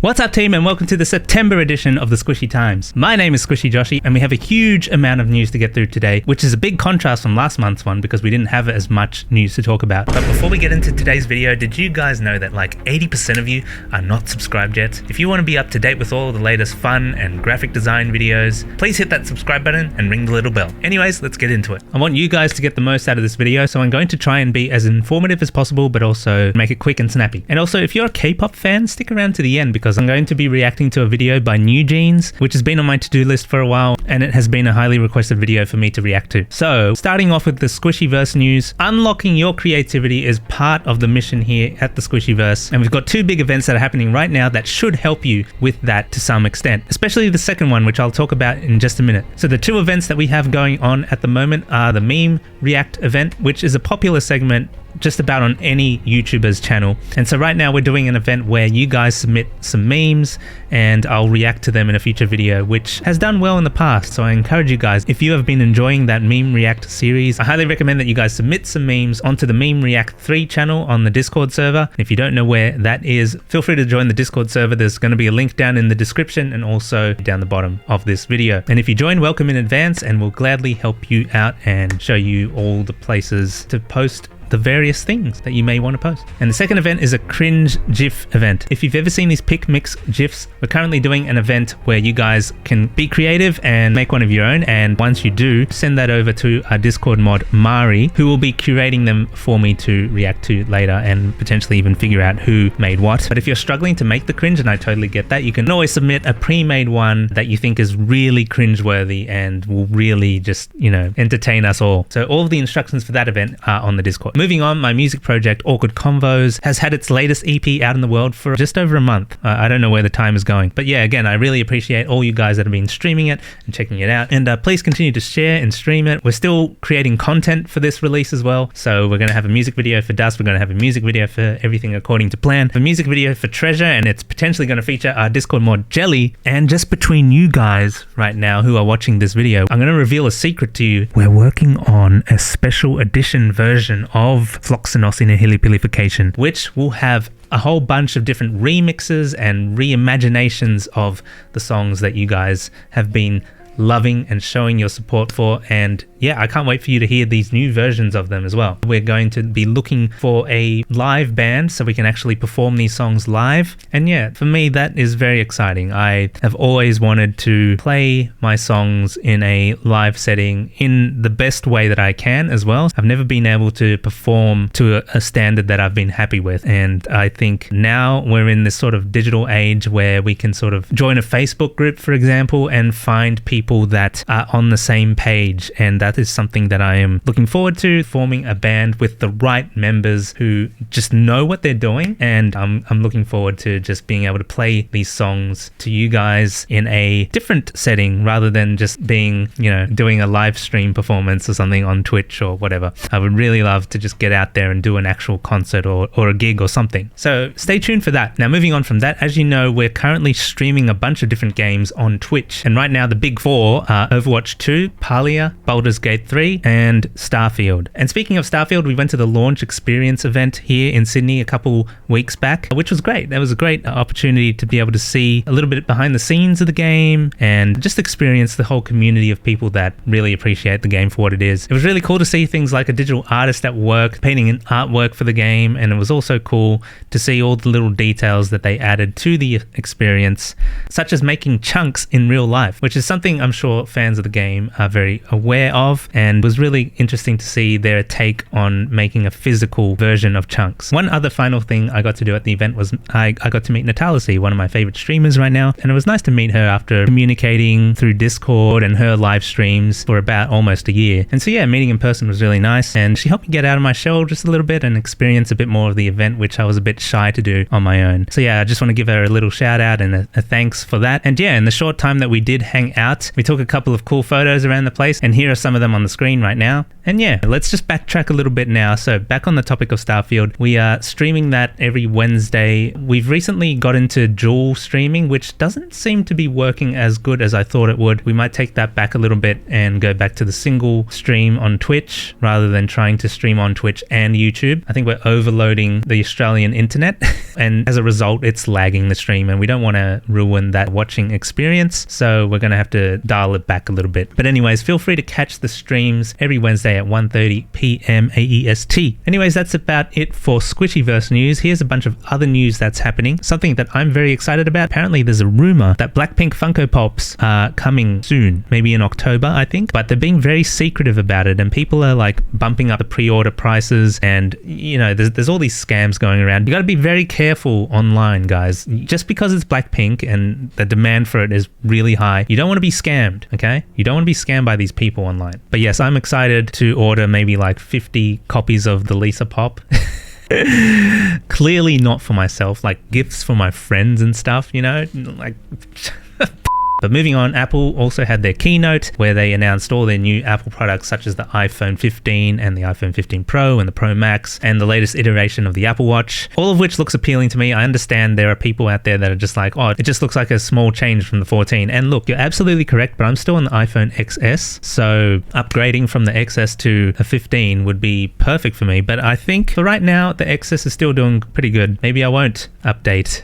What's up team, and welcome to the September edition of the Squishy Times. My name is Squishy Joshi and we have a huge amount of news to get through today, which is a big contrast from last month's one because we didn't have as much news to talk about. But before we get into today's video, did you guys know that like 80% of you are not subscribed yet? If you want to be up to date with all the latest fun and graphic design videos, please hit that subscribe button and ring the little bell. Anyways, let's get into it. I want you guys to get the most out of this video, so I'm going to try and be as informative as possible, but also make it quick and snappy. And also, if you're a K-pop fan, stick around to the end because I'm going to be reacting to a video by New Jeans, which has been on my to-do list for a while, and it has been a highly requested video for me to react to. So, starting off with the Squishyverse news, unlocking your creativity is part of the mission here at the Squishyverse, and we've got two big events that are happening right now that should help you with that to some extent, especially the second one, which I'll talk about in just a minute. So the two events that we have going on at the moment are the Meme React event, which is a popular segment just about on any YouTuber's channel. And so right now we're doing an event where you guys submit some memes and I'll react to them in a future video, which has done well in the past. So I encourage you guys, if you have been enjoying that Meme React series, I highly recommend that you guys submit some memes onto the Meme React 3 channel on the Discord server. If you don't know where that is, feel free to join the Discord server. There's going to be a link down in the description and also down the bottom of this video. And if you join, welcome in advance, and we'll gladly help you out and show you all the places to post the various things that you may want to post. And the second event is a cringe GIF event. If you've ever seen these pick mix GIFs, we're currently doing an event where you guys can be creative and make one of your own. And once you do, send that over to our Discord mod, Mari, who will be curating them for me to react to later and potentially even figure out who made what. But if you're struggling to make the cringe, and I totally get that, you can always submit a pre-made one that you think is really cringe-worthy and will really just, entertain us all. So all of the instructions for that event are on the Discord. Moving on, my music project, Awkward Convos, has had its latest EP out in the world for just over a month. I don't know where the time is going. But yeah, again, I really appreciate all you guys that have been streaming it and checking it out. And please continue to share and stream it. We're still creating content for this release as well. So we're going to have a music video for Dust. We're going to have a music video for Everything According to Plan. A music video for Treasure, and it's potentially going to feature our Discord mod, Jelly. And just between you guys right now who are watching this video, I'm going to reveal a secret to you. We're working on a special edition version of Floxenos in a Hilipilification, which will have a whole bunch of different remixes and reimaginations of the songs that you guys have been loving and showing your support for. And yeah, I can't wait for you to hear these new versions of them as well. We're going to be looking for a live band so we can actually perform these songs live. And yeah, for me, that is very exciting. I have always wanted to play my songs in a live setting in the best way that I can as well. I've never been able to perform to a standard that I've been happy with. And I think now we're in this sort of digital age where we can sort of join a Facebook group, for example, and find people that are on the same page. And that is something that I am looking forward to, forming a band with the right members who just know what they're doing. And I'm looking forward to just being able to play these songs to you guys in a different setting rather than just being, doing a live stream performance or something on Twitch or whatever. I would really love to just get out there and do an actual concert or a gig or something. So stay tuned for that. Now, moving on from that, as you know, we're currently streaming a bunch of different games on Twitch. And right now, the big four are Overwatch 2, Palia, Baldur's Gate 3, and Starfield. And speaking of Starfield, we went to the launch experience event here in Sydney a couple weeks back, which was great. That was a great opportunity to be able to see a little bit behind the scenes of the game and just experience the whole community of people that really appreciate the game for what it is. It was really cool to see things like a digital artist at work painting an artwork for the game, and it was also cool to see all the little details that they added to the experience, such as making chunks in real life, which is something I'm sure fans of the game are very aware of, and was really interesting to see their take on making a physical version of chunks. One other final thing I got to do at the event was I got to meet Natalisi, one of my favorite streamers right now, and it was nice to meet her after communicating through Discord and her live streams for about almost a year. And so yeah, meeting in person was really nice, and she helped me get out of my shell just a little bit and experience a bit more of the event, which I was a bit shy to do on my own. So yeah, I just want to give her a little shout out and a thanks for that. And yeah, in the short time that we did hang out, we took a couple of cool photos around the place, and here are some of of them on the screen right now. And yeah, let's just backtrack a little bit now. So back on the topic of Starfield, we are streaming that every Wednesday. We've recently got into dual streaming, which doesn't seem to be working as good as I thought it would. We might take that back a little bit and go back to the single stream on Twitch rather than trying to stream on Twitch and YouTube. I think we're overloading the Australian internet and as a result, it's lagging the stream and we don't want to ruin that watching experience. So we're going to have to dial it back a little bit. But anyways, feel free to catch the streams every Wednesday at 1:30 p.m. AEST. Anyways, that's about it for Squishyverse news. Here's a bunch of other news that's happening. Something that I'm very excited about. Apparently there's a rumor that BLACKPINK Funko Pops are coming soon, maybe in October, I think, but they're being very secretive about it and people are like bumping up the pre-order prices and you know, there's all these scams going around. You got to be very careful online, guys. Just because it's BLACKPINK and the demand for it is really high, you don't want to be scammed, okay? You don't want to be scammed by these people online. But yes, I'm excited to order maybe like 50 copies of the Lisa Pop. Clearly not for myself, like gifts for my friends and stuff, you know, like But moving on, Apple also had their keynote where they announced all their new Apple products such as the iPhone 15 and the iPhone 15 Pro and the Pro Max and the latest iteration of the Apple Watch, all of which looks appealing to me. I understand there are people out there that are just like, oh, it just looks like a small change from the 14. And look, you're absolutely correct, but I'm still on the iPhone XS, so upgrading from the XS to a 15 would be perfect for me. But I think for right now, the XS is still doing pretty good. Maybe I won't update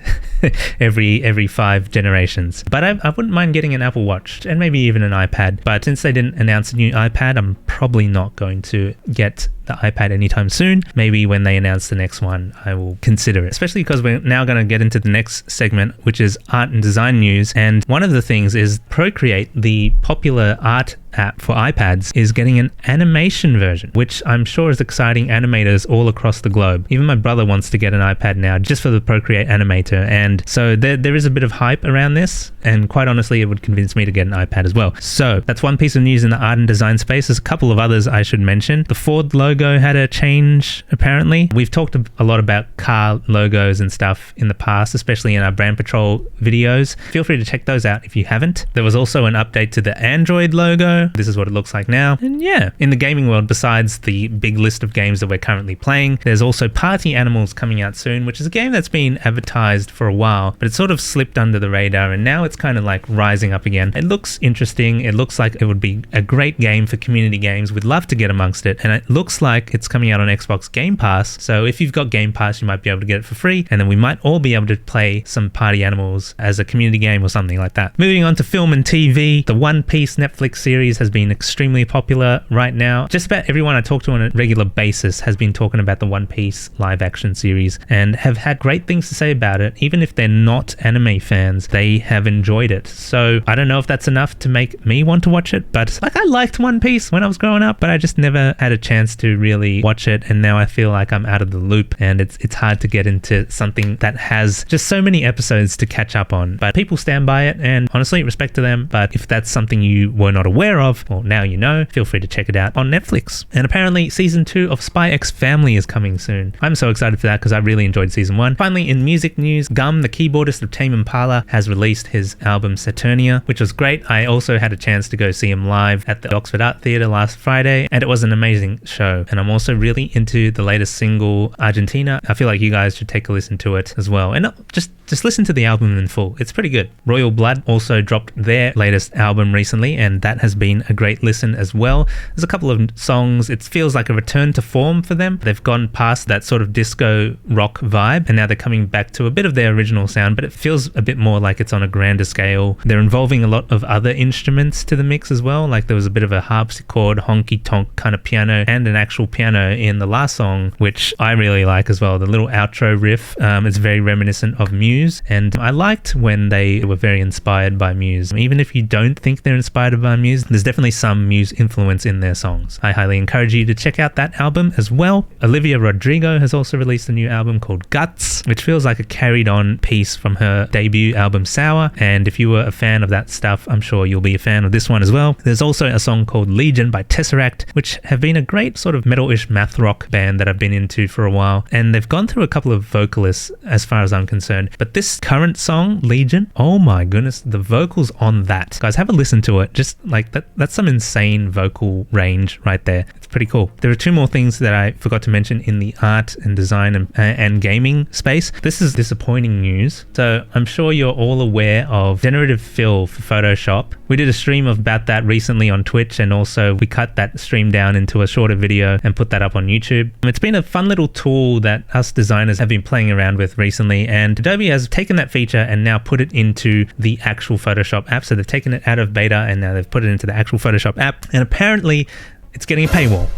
every 5 generations, but I wouldn't mind getting an Apple Watch and maybe even an iPad. But since they didn't announce a new iPad, I'm probably not going to get the iPad anytime soon. Maybe when they announce the next one, I will consider it, especially because we're now going to get into the next segment, which is art and design news. And one of the things is Procreate, the popular art app for iPads, is getting an animation version, which I'm sure is exciting animators all across the globe. Even my brother wants to get an iPad now just for the Procreate animator. And so there is a bit of hype around this. And quite honestly, it would convince me to get an iPad as well. So that's one piece of news in the art and design space. There's a couple of others I should mention. The Ford logo had a change, apparently. We've talked a lot about car logos and stuff in the past, especially in our Brand Patrol videos. Feel free to check those out if you haven't. There was also an update to the Android logo. This is what it looks like now. And yeah, in the gaming world, besides the big list of games that we're currently playing, there's also Party Animals coming out soon, which is a game that's been advertised for a while, but it sort of slipped under the radar and now it's kind of like rising up again. It looks interesting. It looks like it would be a great game for community games. We'd love to get amongst it. And it looks like it's coming out on Xbox Game Pass. So if you've got Game Pass, you might be able to get it for free. And then we might all be able to play some Party Animals as a community game or something like that. Moving on to film and TV, the One Piece Netflix series has been extremely popular right now. Just about everyone I talk to on a regular basis has been talking about the One Piece live action series and have had great things to say about it. Even if they're not anime fans, they have enjoyed it. So I don't know if that's enough to make me want to watch it, but like I liked One Piece when I was growing up, but I just never had a chance to really watch it, and now I feel like I'm out of the loop and it's hard to get into something that has just so many episodes to catch up on. But people stand by it and honestly, respect to them. But if that's something you were not aware of, well, now you know, feel free to check it out on Netflix. And apparently season 2 of Spy X Family is coming soon. I'm so excited for that because I really enjoyed season 1. Finally, in music news, Gum, the keyboardist of Tame Impala, has released his album Saturnia, which was great. I also had a chance to go see him live at the Oxford Art Theatre last Friday, and it was an amazing show. And I'm also really into the latest single, Argentina. I feel like you guys should take a listen to it as well. And just listen to the album in full. It's pretty good. Royal Blood also dropped their latest album recently, and that has been a great listen as well. There's a couple of songs. It feels like a return to form for them. They've gone past that sort of disco rock vibe, and now they're coming back to a bit of their original sound, but it feels a bit more like it's on a grander scale. They're involving a lot of other instruments to the mix as well. Like there was a bit of a harpsichord, honky-tonk kind of piano, and an actual piano in the last song, which I really like as well. The little outro riff, it's very reminiscent of Muse, and I liked when they were very inspired by Muse. Even if you don't think they're inspired by Muse, there's definitely some Muse influence in their songs. I highly encourage you to check out that album as well. Olivia Rodrigo has also released a new album called Guts, which feels like a carried on piece from her debut album Sour, and if you were a fan of that stuff, I'm sure you'll be a fan of this one as well. There's also a song called Legion by Tesseract, which have been a great sort of metal-ish math rock band that I've been into for a while, and they've gone through a couple of vocalists as far as I'm concerned, but this current song, Legion, oh my goodness, the vocals on that, guys, have a listen to it. Just like that's some insane vocal range right there. It's pretty cool. There are two more things that I forgot to mention in the art and design and gaming space. This is disappointing news. So I'm sure you're all aware of generative fill for Photoshop. We did a stream about that recently on Twitch, and also we cut that stream down into a shorter video and put that up on YouTube. It's been a fun little tool that us designers have been playing around with recently, and Adobe has taken that feature and now put it into the actual Photoshop app. So they've taken it out of beta and now they've put it into the actual Photoshop app, and apparently it's getting a paywall.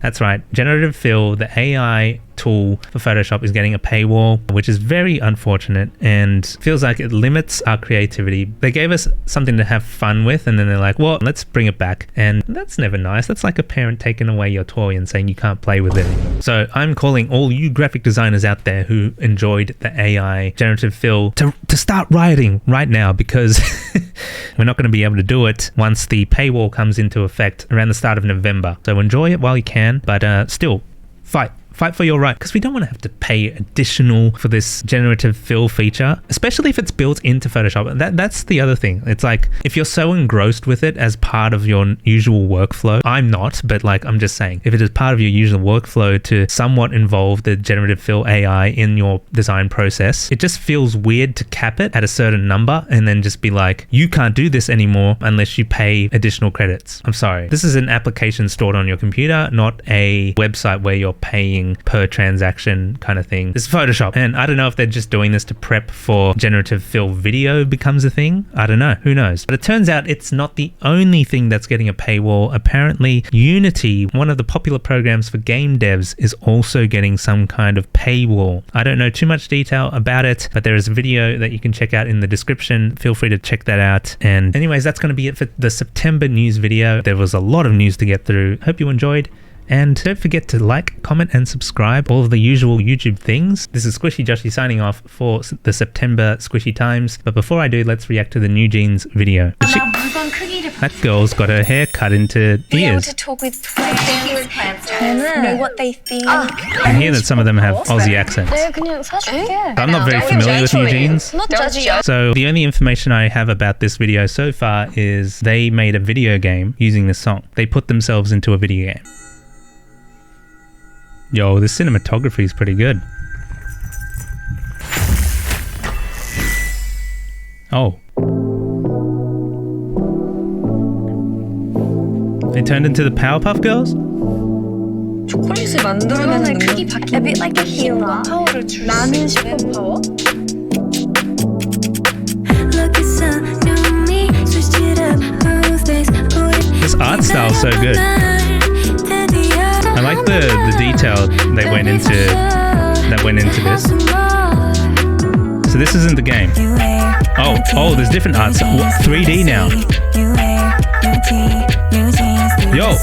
That's right. Generative Fill, the AI tool for Photoshop, is getting a paywall, which is very unfortunate and feels like it limits our creativity. They gave us something to have fun with, and then they're like, well, let's bring it back. And that's never nice. That's like a parent taking away your toy and saying you can't play with it anymore. So I'm calling all you graphic designers out there who enjoyed the AI Generative Fill to start rioting right now, because we're not going to be able to do it once the paywall comes into effect around the start of November. So enjoy it while you can, but still fight for your right, because we don't want to have to pay additional for this generative fill feature, especially if it's built into Photoshop. That's the other thing. It's like, if you're so engrossed with it as part of your usual workflow, I'm not, but like, I'm just saying, if it is part of your usual workflow to somewhat involve the generative fill AI in your design process, it just feels weird to cap it at a certain number and then just be like, you can't do this anymore unless you pay additional credits. I'm sorry. This is an application stored on your computer, not a website where you're paying per transaction kind of thing. This is Photoshop, and I don't know if they're just doing this to prep for generative fill video becomes a thing. I don't know, who knows. But it turns out it's not the only thing that's getting a paywall. Apparently Unity, one of the popular programs for game devs, is also getting some kind of paywall. I don't know too much detail about it, but there is a video that you can check out in the description. Feel free to check that out. And anyways, that's going to be it for the September news video. There was a lot of news to get through. Hope you enjoyed. And don't forget to like, comment, and subscribe, all of the usual YouTube things. This is Squishy Joshi signing off for the September Squishy Times. But before I do, let's react to the New Jeans video. That girl's got her hair cut into ears. To talk with know what they think. I hear that some of them have Aussie accents. I'm not very familiar with New Jeans. Not judging you. So the only information I have about this video so far is they made a video game using this song. They put themselves into a video game. Yo, the cinematography is pretty good. Oh. They turned into the Powerpuff Girls? 초콜릿을 만들어내는 능력. A bit like a hero. 파워를 줄 수 있는 슈퍼파워? This art style is so good. I like the detail they went into this. So this isn't the game. Oh, there's different art style. What, 3D now? Yo.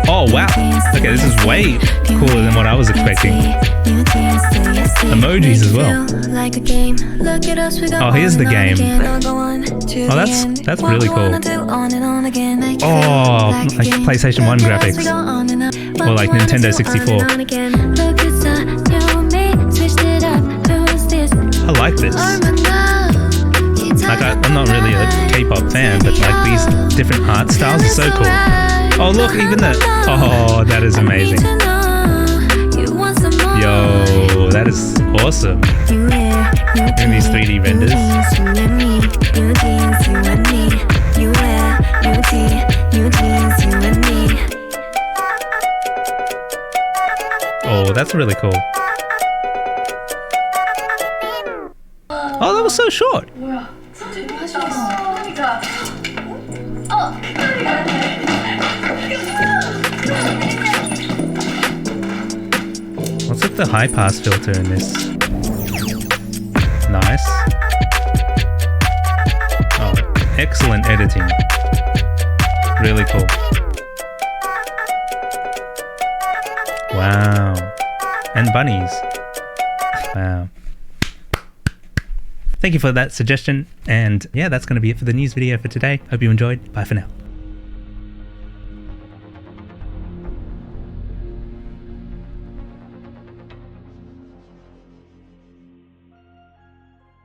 Oh wow. Okay, this is way cooler than what I was expecting. Emojis as well. Oh, here's the game. Oh, that's really cool. Oh, like PlayStation 1 graphics. Or like Nintendo 64. I like this. Like, I'm not really a K-pop fan, but like these different art styles are so cool. Oh look, even that. Oh, that is amazing. Yo, that is awesome. And these 3D renders. Oh, that's really cool. Oh, that was so short. What's with the high pass filter in this? Nice. Oh, excellent editing. Really cool. Wow. And bunnies. Wow. Thank you for that suggestion. And yeah, that's going to be it for the news video for today. Hope you enjoyed. Bye for now.